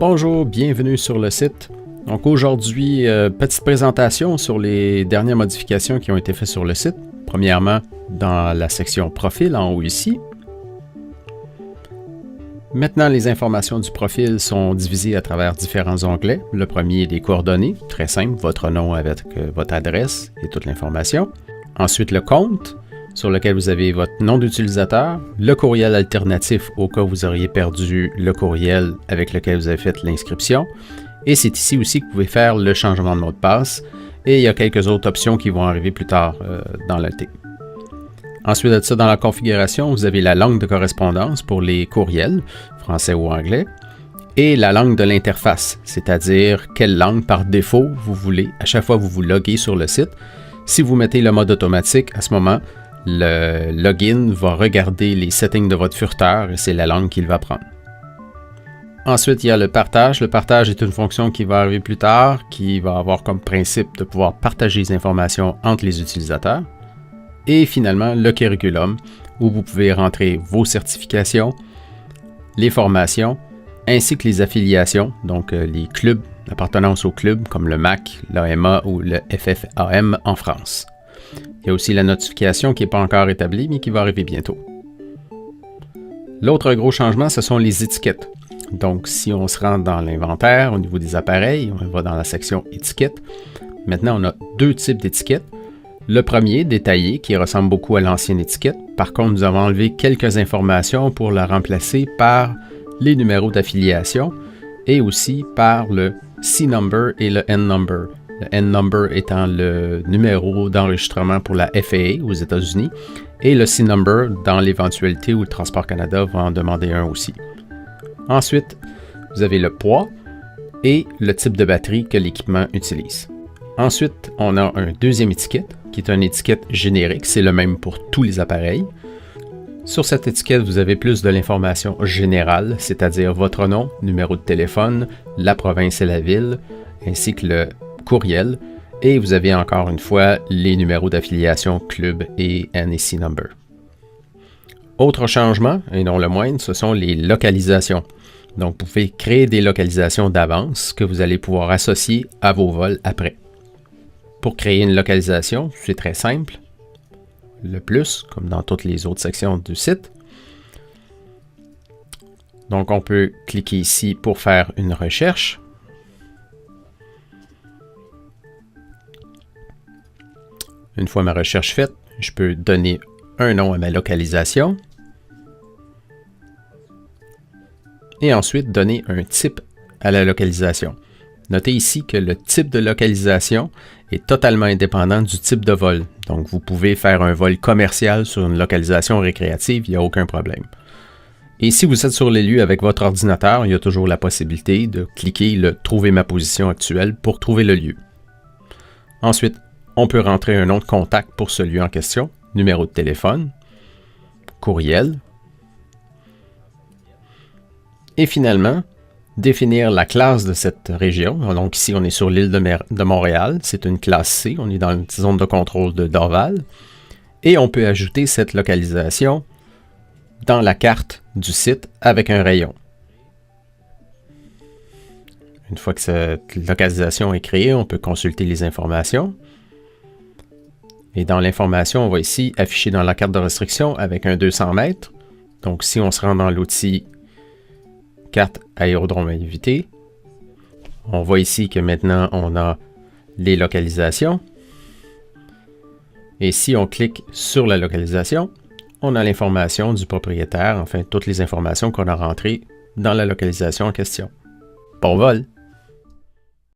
Bonjour, bienvenue sur le site. Donc aujourd'hui, petite présentation sur les dernières modifications qui ont été faites sur le site. Premièrement, dans la section profil en haut ici. Maintenant, les informations du profil sont divisées à travers différents onglets. Le premier est des coordonnées, très simple, votre nom avec votre adresse et toute l'information. Ensuite, le compte, sur lequel vous avez votre nom d'utilisateur, le courriel alternatif au cas où vous auriez perdu le courriel avec lequel vous avez fait l'inscription. Et c'est ici aussi que vous pouvez faire le changement de mot de passe. Et il y a quelques autres options qui vont arriver plus tard dans le thé. Ensuite de ça, dans la configuration, vous avez la langue de correspondance pour les courriels, français ou anglais, et la langue de l'interface, c'est-à-dire quelle langue par défaut vous voulez à chaque fois que vous vous loguez sur le site. Si vous mettez le mode automatique, à ce moment, le login va regarder les settings de votre furteur et c'est la langue qu'il va prendre. Ensuite, il y a le partage. Le partage est une fonction qui va arriver plus tard, qui va avoir comme principe de pouvoir partager les informations entre les utilisateurs. Et finalement, le curriculum, où vous pouvez rentrer vos certifications, les formations, ainsi que les affiliations, donc les clubs, l'appartenance au club, comme le MAC, l'AMA ou le FFAM en France. Il y a aussi la notification qui n'est pas encore établie, mais qui va arriver bientôt. L'autre gros changement, ce sont les étiquettes. Donc, si on se rend dans l'inventaire au niveau des appareils, on va dans la section étiquettes. Maintenant, on a deux types d'étiquettes. Le premier, détaillé, qui ressemble beaucoup à l'ancienne étiquette. Par contre, nous avons enlevé quelques informations pour la remplacer par les numéros d'affiliation et aussi par le C-number et le N-number. Le N-number étant le numéro d'enregistrement pour la FAA aux États-Unis et le C-number dans l'éventualité où le Transport Canada va en demander un aussi. Ensuite, vous avez le poids et le type de batterie que l'équipement utilise. Ensuite, on a un deuxième étiquette qui est une étiquette générique, c'est le même pour tous les appareils. Sur cette étiquette, vous avez plus de l'information générale, c'est-à-dire votre nom, numéro de téléphone, la province et la ville, ainsi que le courriel, et vous avez encore une fois les numéros d'affiliation club et NEC number. Autre changement, et non le moindre, ce sont les localisations. Donc, vous pouvez créer des localisations d'avance que vous allez pouvoir associer à vos vols après. Pour créer une localisation, c'est très simple. Le plus, comme dans toutes les autres sections du site. Donc, on peut cliquer ici pour faire une recherche. Une fois ma recherche faite, je peux donner un nom à ma localisation. Et ensuite, donner un type à la localisation. Notez ici que le type de localisation est totalement indépendant du type de vol. Donc, vous pouvez faire un vol commercial sur une localisation récréative, il n'y a aucun problème. Et si vous êtes sur les lieux avec votre ordinateur, il y a toujours la possibilité de cliquer le « Trouver ma position actuelle » pour trouver le lieu. Ensuite, on peut rentrer un nom de contact pour ce lieu en question, numéro de téléphone, courriel, et finalement, définir la classe de cette région. Donc ici, on est sur l'île de Montréal. C'est une classe C. On est dans une zone de contrôle de Dorval. Et on peut ajouter cette localisation dans la carte du site avec un rayon. Une fois que cette localisation est créée, on peut consulter les informations. Et dans l'information, on va ici afficher dans la carte de restriction avec un 200 mètres. Donc si on se rend dans l'outil carte aérodrome à éviter. On voit ici que maintenant on a les localisations. Et si on clique sur la localisation, on a l'information du propriétaire, enfin toutes les informations qu'on a rentrées dans la localisation en question. Bon vol!